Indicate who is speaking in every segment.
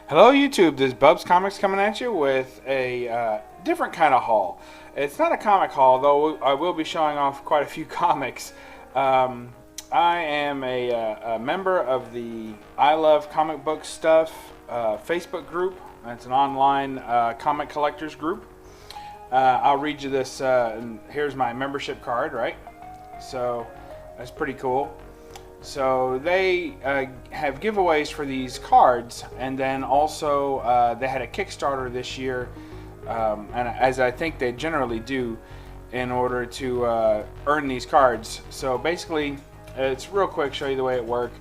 Speaker 1: Hello YouTube, this is BUB'S Comics coming at you with a different kind of haul. It's not a comic haul, though I will be showing off quite a few comics. I am a member of the I Love Comic Book Stuff Facebook group. It's an online comic collectors group. I'll read you this, and here's my membership card, right? So that's pretty cool. So they have giveaways for these cards, and then also they had a Kickstarter this year, and as I think they generally do, in order to earn these cards. So basically, it's real quick, show you the way it works.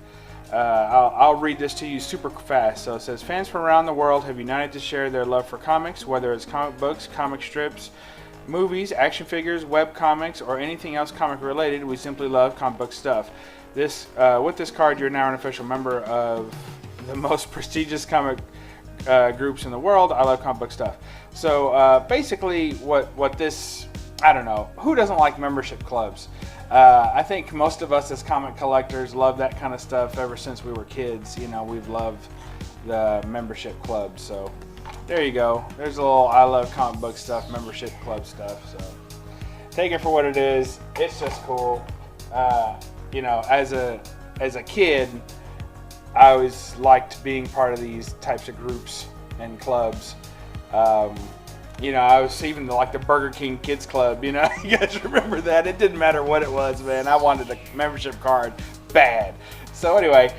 Speaker 1: I'll read this to you super fast. So it says, fans from around the world have united to share their love for comics, whether it's comic books, comic strips, movies, action figures, web comics, or anything else comic related. We simply love comic book stuff. With this card, you're now an official member of the most prestigious comic groups in the world. I Love Comic Book Stuff. So basically, what this, I don't know, who doesn't like membership clubs? I think most of us as comic collectors love that kind of stuff ever since we were kids. You know, we've loved the membership clubs. So there you go. There's a little I Love Comic Book Stuff membership club stuff. So take it for what it is. It's just cool. You know, as a kid, I always liked being part of these types of groups and clubs. You know, I was even like the Burger King Kids Club. You know, you guys remember that? It didn't matter what it was, man. I wanted a membership card bad. So anyway,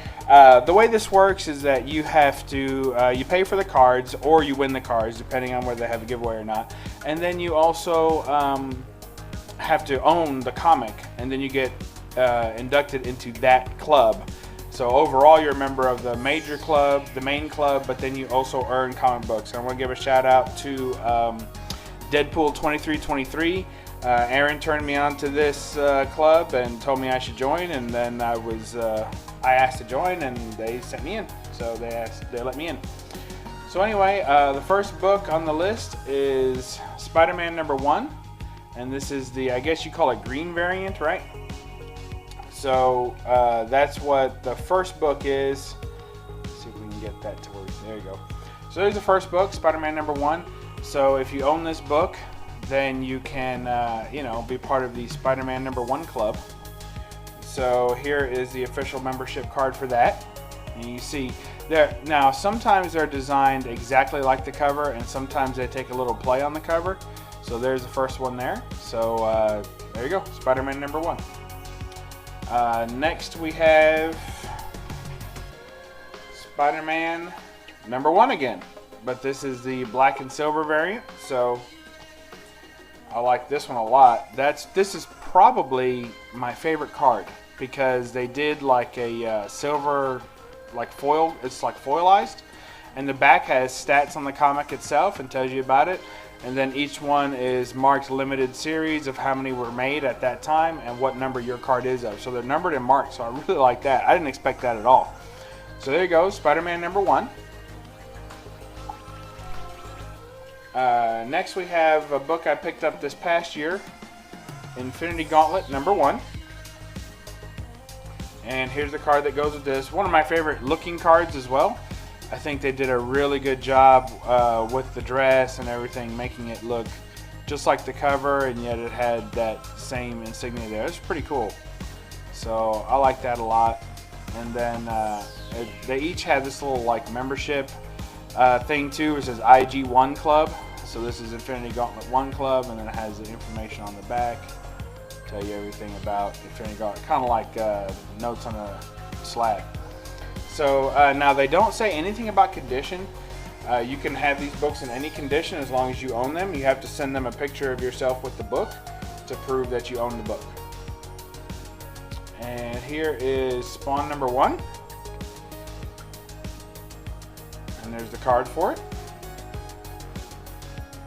Speaker 1: the way this works is that you have to you pay for the cards, or you win the cards, depending on whether they have a giveaway or not. And then you also have to own the comic, and then you get inducted into that club. So overall, you're a member of the major club, the main club, but then you also earn comic books. I want to give a shout out to Deadpool 2323. Aaron turned me on to this club and told me I should join, and then I asked to join, and they sent me in. So they let me in. So anyway, the first book on the list is Spider-Man #1, and this is the, I guess you call it green variant, right? So that's what the first book is. Let's see if we can get that to work. There you go. So there's the first book, Spider-Man #1. So if you own this book, then you can, you know, be part of the Spider-Man #1 club. So here is the official membership card for that. And you see there now. Sometimes they're designed exactly like the cover, and sometimes they take a little play on the cover. So there's the first one there. So there you go, Spider-Man #1. Next we have Spider-Man #1 again, but this is the black and silver variant, so I like this one a lot. This is probably my favorite card, because they did like a silver, like foil, it's like foilized, and the back has stats on the comic itself and tells you about it. And then each one is marked limited series of how many were made at that time and what number your card is of. So they're numbered and marked, so I really like that. I didn't expect that at all. So there you go, Spider-Man #1. Next we have a book I picked up this past year, Infinity Gauntlet #1. And here's the card that goes with this. One of my favorite looking cards as well. I think they did a really good job with the dress and everything, making it look just like the cover, and yet it had that same insignia there. It's pretty cool. So I like that a lot. And then they each have this little like membership thing too. It says IG1 Club. So this is Infinity Gauntlet 1 Club, and then it has the information on the back. Tell you everything about Infinity Gauntlet, kind of like notes on a slab. So now they don't say anything about condition. You can have these books in any condition as long as you own them. You have to send them a picture of yourself with the book to prove that you own the book. And here is Spawn #1. And there's the card for it.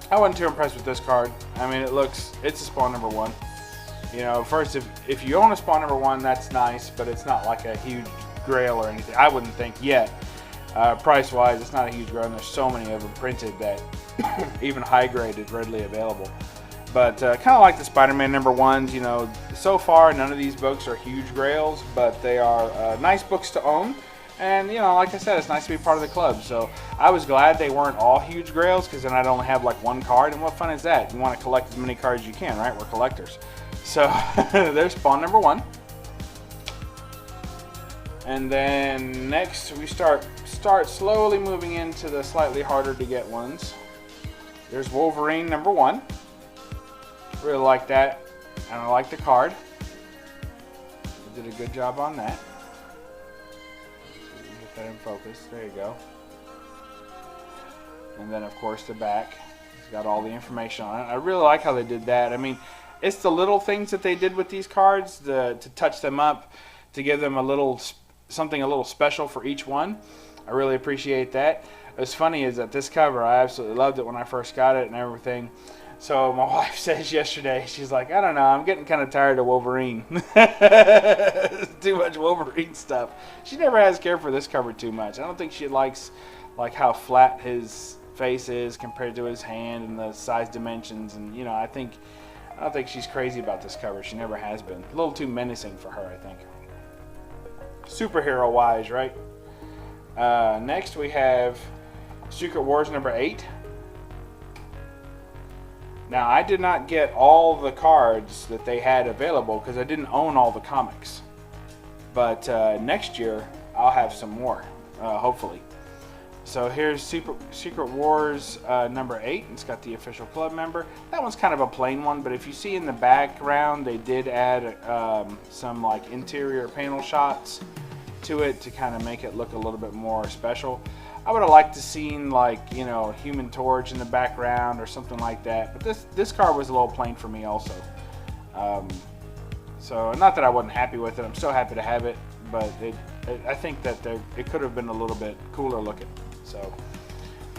Speaker 1: I wasn't too impressed with this card. I mean, it's a Spawn #1. You know, first, if you own a Spawn #1, that's nice, but it's not like a huge grail or anything. I wouldn't think yet. Price wise, it's not a huge grail, and there's so many of them printed that even high grade is readily available. But kind of like the Spider-Man #1s, you know, so far none of these books are huge grails, but they are nice books to own. And, you know, like I said, it's nice to be part of the club. So I was glad they weren't all huge grails, because then I'd only have like one card. And what fun is that? You want to collect as many cards as you can, right? We're collectors. So there's Spawn #1. And then next we start slowly moving into the slightly harder to get ones. There's Wolverine #1. Really like that, and I like the card. They did a good job on that. Get that in focus. There you go. And then of course the back. It's got all the information on it. I really like how they did that. I mean, it's the little things that they did with these cards to touch them up, to give them a little something a little special for each one. I really appreciate that. What's funny is that this cover, I absolutely loved it when I first got it and everything. So my wife says yesterday, she's like, I don't know, I'm getting kind of tired of Wolverine. Too much Wolverine stuff. She never has cared for this cover too much. I don't think she likes like how flat his face is compared to his hand and the size dimensions. And you know, I don't think she's crazy about this cover. She never has been. A little too menacing for her, I think. Superhero wise, right? Next we have Secret Wars #8. Now, I did not get all the cards that they had available because I didn't own all the comics. But next year, I'll have some more, hopefully. So here's Secret Wars #8. It's got the official club member. That one's kind of a plain one, but if you see in the background, they did add some like interior panel shots to it to kind of make it look a little bit more special. I would have liked to seen like, you know, Human Torch in the background or something like that. But this card was a little plain for me also. So not that I wasn't happy with it. I'm still happy to have it, but I think that it could have been a little bit cooler looking. So,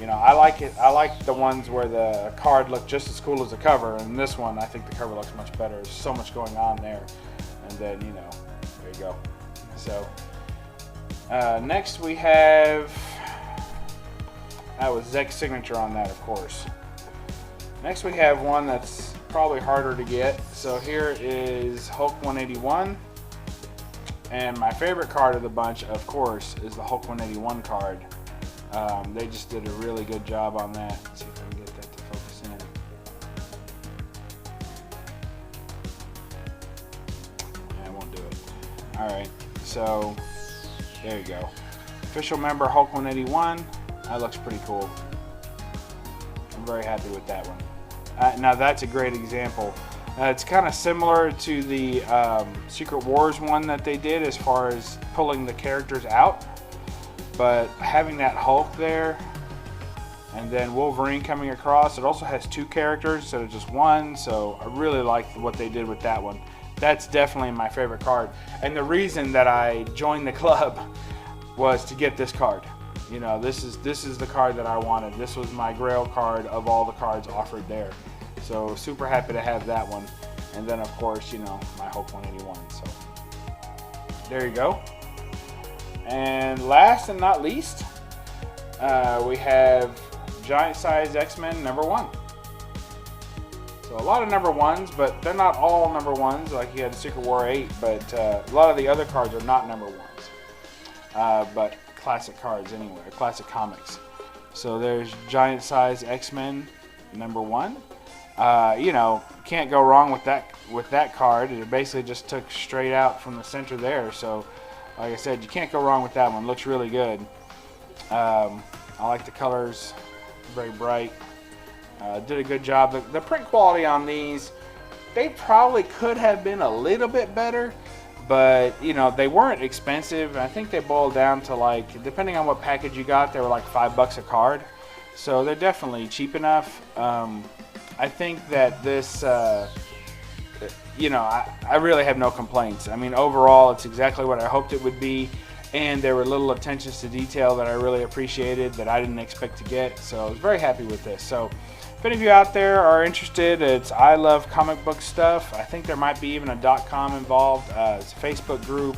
Speaker 1: you know, I like it. I like the ones where the card looked just as cool as the cover. And this one, I think the cover looks much better. There's so much going on there. And then, you know, there you go. So next we have. That was Zek's signature on that, of course. Next we have one that's probably harder to get. So here is Hulk 181. And my favorite card of the bunch, of course, is the Hulk 181 card. They just did a really good job on that. Let's see if I can get that to focus in. Yeah, I won't do it. Alright, so there you go. Official member Hulk 181. That looks pretty cool. I'm very happy with that one. Now that's a great example. It's kind of similar to the Secret Wars one that they did as far as pulling the characters out. But having that Hulk there and then Wolverine coming across, it also has two characters instead of just one. So I really like what they did with that one. That's definitely my favorite card. And the reason that I joined the club was to get this card. You know, this is the card that I wanted. This was my grail card of all the cards offered there. So super happy to have that one. And then of course, you know, my Hulk 181. So there you go. And last and not least, we have Giant Size X-Men #1. So a lot of #1s, but they're not all #1s. Like you had Secret War 8, but a lot of the other cards are not #1s. But classic cards anyway, classic comics. So there's Giant Size X-Men #1. You know, can't go wrong with that card. It basically just took straight out from the center there. So, like I said, you can't go wrong with that one. Looks really good. I like the colors, very bright. Did a good job. The print quality on these, they probably could have been a little bit better. But, you know, they weren't expensive. I think they boiled down to, like, depending on what package you got, they were like $5 a card. So they're definitely cheap enough. I think that this, you know, I really have no complaints. I mean, overall, it's exactly what I hoped it would be. And there were little attentions to detail that I really appreciated that I didn't expect to get. So I was very happy with this. So if any of you out there are interested, it's I Love Comic Book Stuff. I think there might be even a .com involved. It's a Facebook group,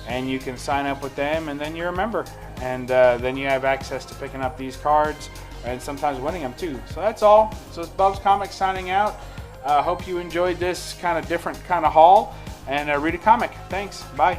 Speaker 1: and you can sign up with them, and then you're a member. And then you have access to picking up these cards and sometimes winning them too. So that's all. So it's BUB'S Comics signing out. Hope you enjoyed this kind of different kind of haul, and read a comic. Thanks. Bye.